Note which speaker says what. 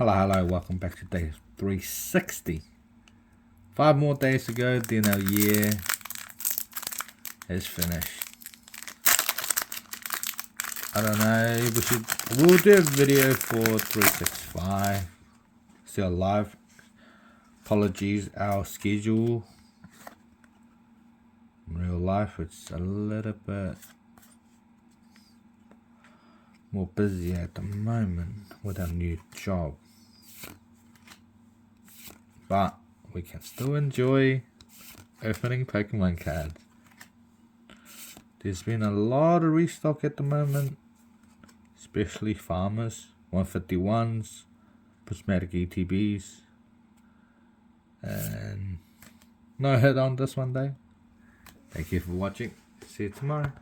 Speaker 1: Hello, welcome back to day 360. 5 more days to go, then our year is finished. I don't know, we'll do a video for 365. Still live. Apologies, our schedule in real life, it's a little bit more busy at the moment with our new job. But we can still enjoy opening Pokemon cards. There's been a lot of restock at the moment, especially farmers, 151s, Prismatic ETBs, and no hit on this one day. Thank you for watching. See you tomorrow.